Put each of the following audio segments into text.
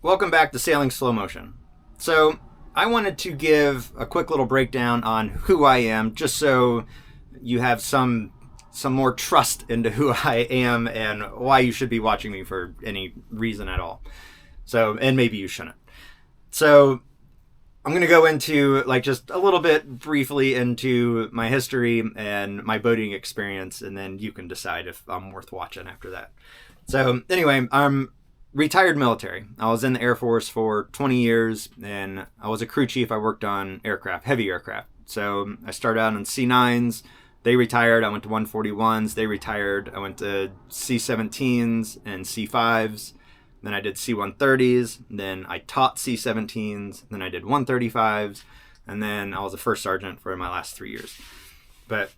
Welcome back to Sailing Slow Motion. So, I wanted to give a quick little breakdown on who I am, just so you have some more trust into who I am and why you should be watching me for any reason at all. So, and maybe you shouldn't. So, I'm going to go into just a little bit briefly into my history and my boating experience, and then you can decide if I'm worth watching after that. So, anyway, I'm retired military. I was in the Air Force for 20 years, and I was a crew chief. I worked on aircraft, heavy aircraft. So I started out on C9s. They retired. I went to 141s. They retired. I went to C17s and C5s. Then I did C130s. Then I taught C17s. Then I did 135s. And then I was a first sergeant for my last 3 years. But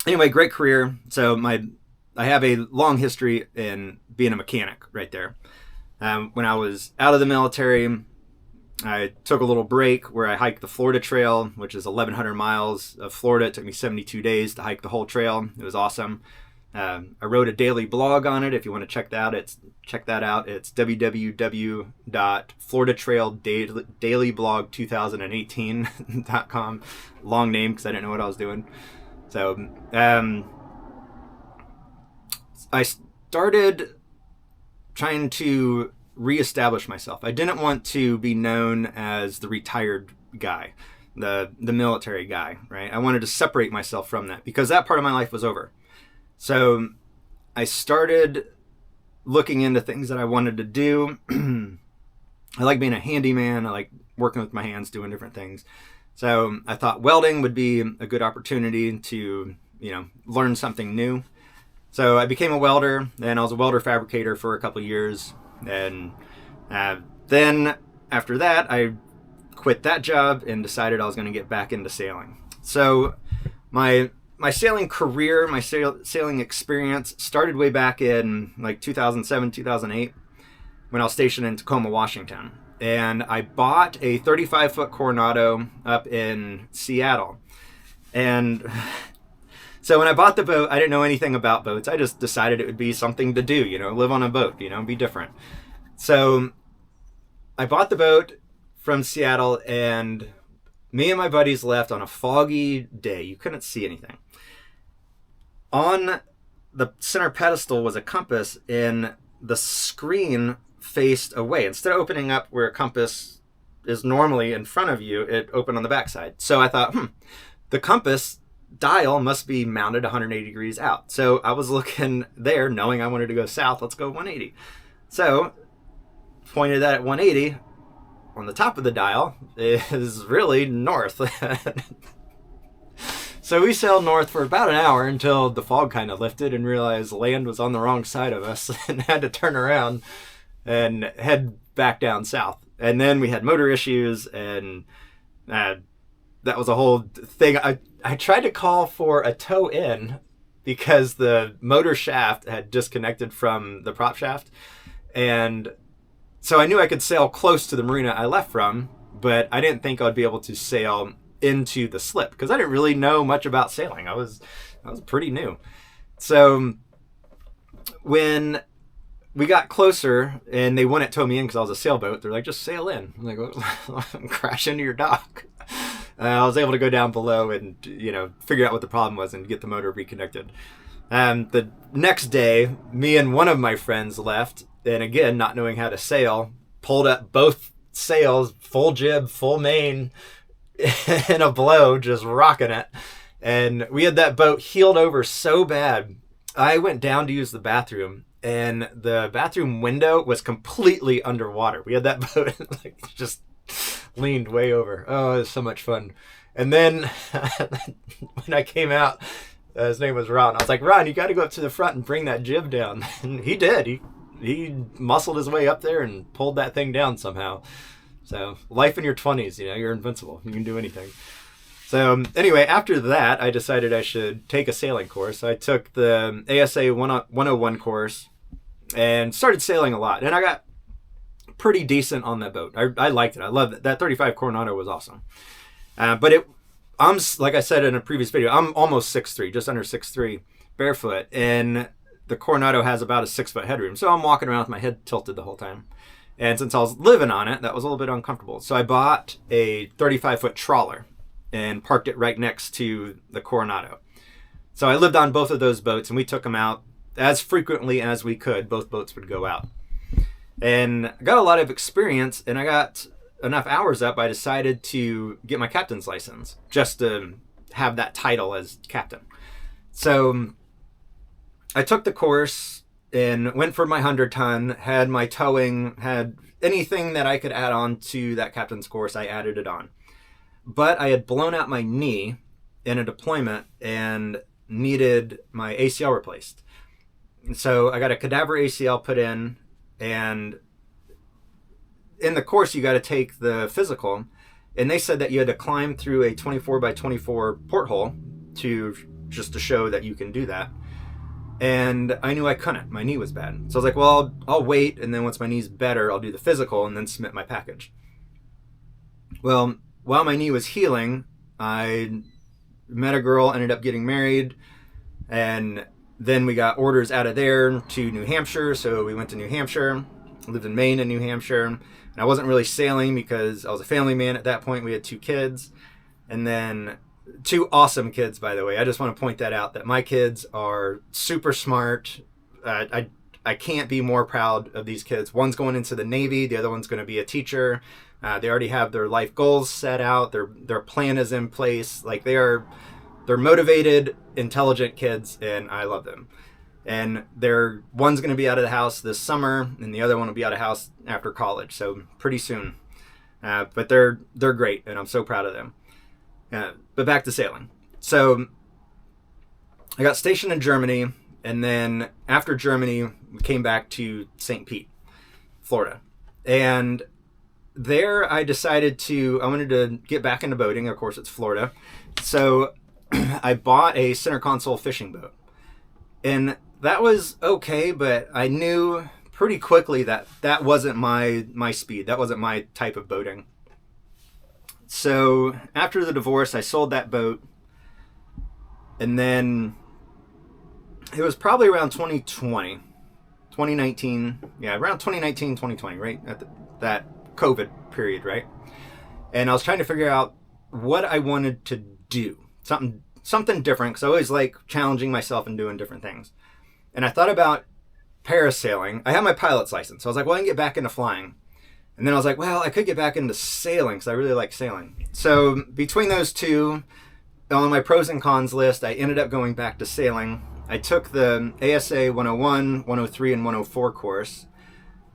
anyway, great career. So I have a long history in being a mechanic right there. When I was out of the military, I took a little break where I hiked the Florida Trail, which is 1,100 miles of Florida. It took me 72 days to hike the whole trail. It was awesome. I wrote a daily blog on it. If you want to check that out, it's www.floridataildailyblog2018.com. Long name because I didn't know what I was doing. So I started trying to reestablish myself. I didn't want to be known as the retired guy, the military guy, right? I wanted to separate myself from that because that part of my life was over. So I started looking into things that I wanted to do. I like being a handyman. I like working with my hands, doing different things. So I thought welding would be a good opportunity to, learn something new. So I became a welder, and I was a welder fabricator for a couple of years. And then after that, I quit that job and decided I was going to get back into sailing. So my sailing career, my sailing experience started way back in 2007, 2008 when I was stationed in Tacoma, Washington. And I bought a 35-foot Coronado up in Seattle. And so when I bought the boat, I didn't know anything about boats. I just decided it would be something to do, live on a boat, be different. So I bought the boat from Seattle, and me and my buddies left on a foggy day. You couldn't see anything. On the center pedestal was a compass, and the screen faced away. Instead of opening up where a compass is normally in front of you, it opened on the backside. So I thought, the compass dial must be mounted 180 degrees out. So I was looking there knowing I wanted to go south. Let's go 180. So pointed that at 180 on the top of the dial is really north. So we sailed north for about an hour until the fog kind of lifted and realized land was on the wrong side of us and had to turn around and head back down south. And then we had motor issues, and that was a whole thing. I tried to call for a tow in because the motor shaft had disconnected from the prop shaft. And so I knew I could sail close to the marina I left from, but I didn't think I'd be able to sail into the slip because I didn't really know much about sailing. I was pretty new. So when we got closer and they wouldn't tow me in because I was a sailboat, they're like, just sail in. I'm like, crash into your dock. I was able to go down below and, figure out what the problem was and get the motor reconnected. The next day, me and one of my friends left, and again, not knowing how to sail, pulled up both sails, full jib, full main, in a blow, just rocking it. And we had that boat heeled over so bad, I went down to use the bathroom, and the bathroom window was completely underwater. We had that boat just leaned way over. Oh, it was so much fun. And then when I came out, his name was Ron. I was like, Ron, you got to go up to the front and bring that jib down. And he did. He muscled his way up there and pulled that thing down somehow. So life in your 20s, you're invincible. You can do anything. So anyway, after that, I decided I should take a sailing course. I took the ASA 101 course and started sailing a lot. And I got pretty decent on that boat. I liked it. I loved it. That 35 Coronado was awesome. But I'm, like I said in a previous video, I'm almost 6'3", just under 6'3", barefoot. And the Coronado has about a 6-foot headroom. So I'm walking around with my head tilted the whole time. And since I was living on it, that was a little bit uncomfortable. So I bought a 35-foot trawler and parked it right next to the Coronado. So I lived on both of those boats, and we took them out as frequently as we could. Both boats would go out. And I got a lot of experience, and I got enough hours up, I decided to get my captain's license just to have that title as captain. So I took the course and went for my 100-ton, had my towing, had anything that I could add on to that captain's course, I added it on. But I had blown out my knee in a deployment and needed my ACL replaced. And so I got a cadaver ACL put in, and in the course you got to take the physical, and they said that you had to climb through a 24 by 24 porthole to show that you can do that. And I knew I couldn't. My knee was bad. So I was like, well, I'll wait, and then once my knee's better, I'll do the physical and then submit my package. Well, while my knee was healing, I met a girl, ended up getting married, and then we got orders out of there to New Hampshire. So we went to New Hampshire, lived in Maine and New Hampshire. And I wasn't really sailing because I was a family man at that point. We had 2 kids, and then 2 awesome kids, by the way. I just want to point that out, that my kids are super smart. I can't be more proud of these kids. One's going into the Navy. The other one's going to be a teacher. They already have their life goals set out. Their plan is in place. Like they're motivated, intelligent kids, and I love them. And one's going to be out of the house this summer, and the other one will be out of house after college. So pretty soon. But they're great, and I'm so proud of them. But back to sailing. So I got stationed in Germany, and then after Germany, we came back to St. Pete, Florida. And there I decided I wanted to get back into boating. Of course, it's Florida. So I bought a center console fishing boat. And that was okay, but I knew pretty quickly that that wasn't my speed. That wasn't my type of boating. So after the divorce, I sold that boat, and then it was probably around 2020, 2019, around 2019, 2020, right? At that COVID period, right? And I was trying to figure out what I wanted to do, something different, because I always like challenging myself and doing different things. And I thought about parasailing. I have my pilot's license, so I was like, well, I can get back into flying. And then I was like, well, I could get back into sailing because I really like sailing. So between those two, on my pros and cons list, I ended up going back to sailing. I took the ASA 101, 103, and 104 course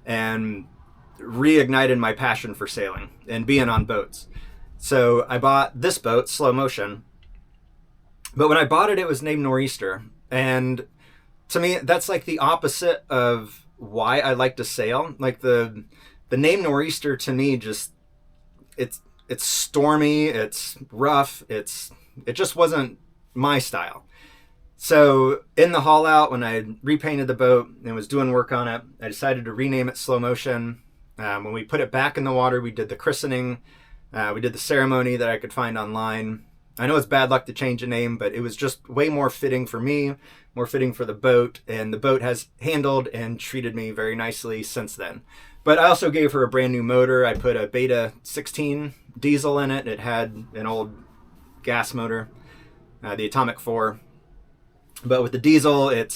and reignited my passion for sailing and being on boats. So I bought this boat, Slow Motion. But when I bought it, it was named Nor'easter. And to me, that's like the opposite of why I like to sail. Like the name Nor'easter to me just it's stormy, it's rough, it just wasn't my style. So in the haul out, when I repainted the boat and was doing work on it, I decided to rename it Slow Motion. When we put it back in the water, we did the christening, we did the ceremony that I could find online. I know it's bad luck to change a name, but it was just way more fitting for me, more fitting for the boat, and the boat has handled and treated me very nicely since then. But I also gave her a brand new motor. I put a Beta 16 diesel in it. It had an old gas motor, the Atomic 4. But with the diesel, it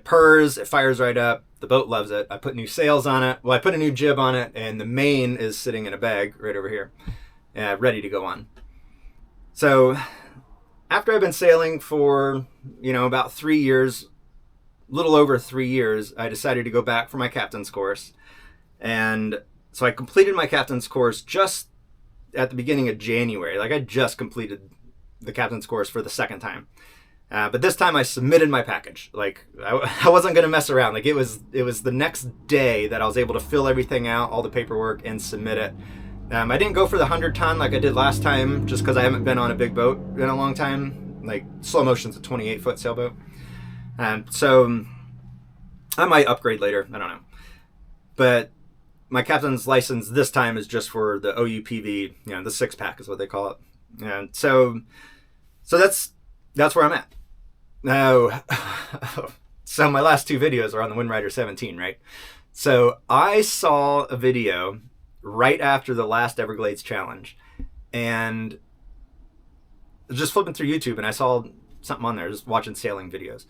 purrs, it fires right up. The boat loves it. I put new sails on it. Well, I put a new jib on it, and the main is sitting in a bag right over here, ready to go on. So after I've been sailing for, about 3 years, little over 3 years, I decided to go back for my captain's course. And so I completed my captain's course just at the beginning of January. Like I just completed the captain's course for the second time. But this time I submitted my package. Like I wasn't going to mess around. Like it was the next day that I was able to fill everything out, all the paperwork, and submit it. I didn't go for the 100-ton like I did last time, just because I haven't been on a big boat in a long time. Like Slow Motion's a 28-foot sailboat. So I might upgrade later. I don't know. But my captain's license this time is just for the OUPV, the 6-pack is what they call it. And so that's where I'm at. Now, so my last 2 videos are on the Windrider 17, right? So I saw a video right after the last Everglades challenge, and just flipping through YouTube, and I saw something on there, just watching sailing videos,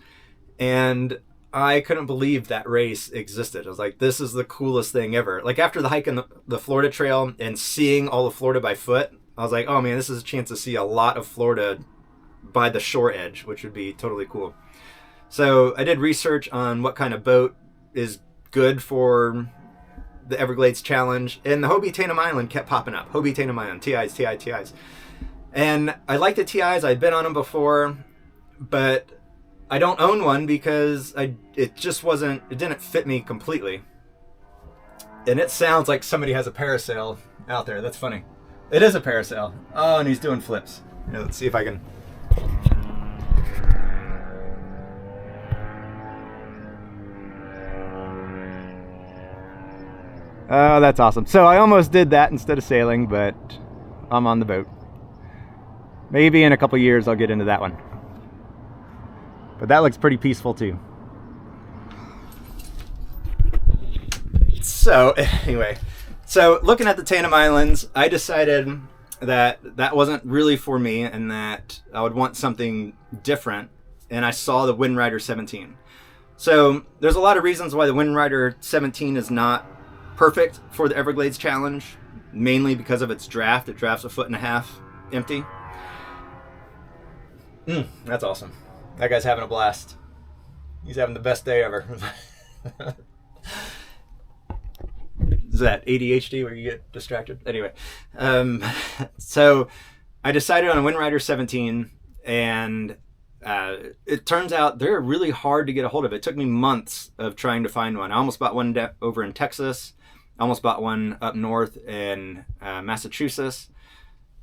and I couldn't believe that race existed. I was like, this is the coolest thing ever. Like after the hike in the Florida Trail and seeing all of Florida by foot, I was like, oh man, this is a chance to see a lot of Florida by the shore edge, which would be totally cool. So I did research on what kind of boat is good for the Everglades challenge, and the Hobie Tandem Island kept popping up. Hobie Tandem Island, TIs, TIs. And I like the TIs. I'd been on them before, but I don't own one because it didn't fit me completely. And it sounds like somebody has a parasail out there. That's funny. It is a parasail. Oh, and he's doing flips. Here, let's see if I can. Oh, that's awesome. So I almost did that instead of sailing, but I'm on the boat. Maybe in a couple years I'll get into that one. But that looks pretty peaceful too. So anyway, so looking at the Tandem Islands, I decided that that wasn't really for me and that I would want something different. And I saw the Wind Rider 17. So there's a lot of reasons why the Wind Rider 17 is not perfect for the Everglades challenge, mainly because of its draft. It drafts 1.5 feet empty. That's awesome. That guy's having a blast. He's having the best day ever. Is that ADHD where you get distracted? Anyway, so I decided on a Wind Rider 17, and it turns out they're really hard to get a hold of. It took me months of trying to find one. I almost bought one over in Texas. I almost bought one up north in Massachusetts,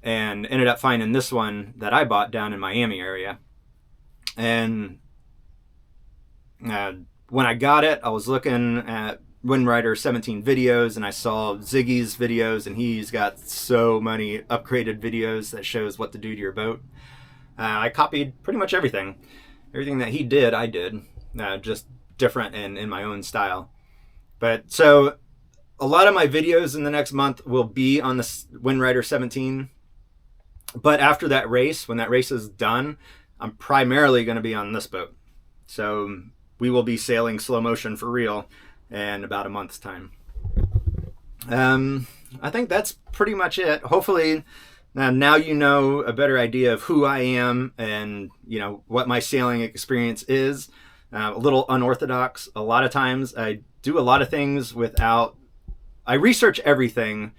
and ended up finding this one that I bought down in Miami area. And when I got it, I was looking at Wind Rider 17 videos, and I saw Ziggy's videos, and he's got so many upgraded videos that shows what to do to your boat. I copied pretty much everything. Everything that he did, I did. Just different in my own style. But so a lot of my videos in the next month will be on the Wind Rider 17. But after that race, when that race is done, I'm primarily going to be on this boat. So we will be sailing slow motion for real in about a month's time. I think that's pretty much it. Hopefully now you know a better idea of who I am and what my sailing experience is. A little unorthodox. A lot of times I do a lot of things I research everything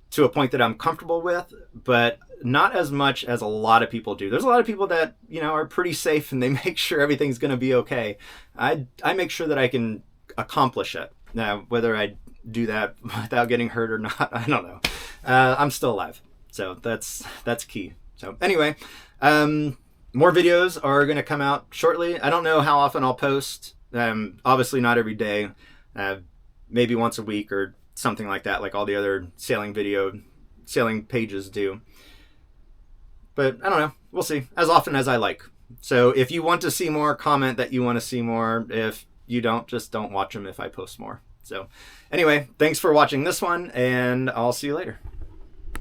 to a point that I'm comfortable with, but not as much as a lot of people do. There's a lot of people that, are pretty safe and they make sure everything's going to be okay. I make sure that I can accomplish it. Now, whether I do that without getting hurt or not, I don't know. I'm still alive. So that's key. So anyway, more videos are going to come out shortly. I don't know how often I'll post. Obviously not every day. Maybe once a week or something like that, like all the other sailing pages do. But I don't know. We'll see. As often as I like. So if you want to see more, comment that you want to see more. If you don't, just don't watch them if I post more. So anyway, thanks for watching this one, and I'll see you later.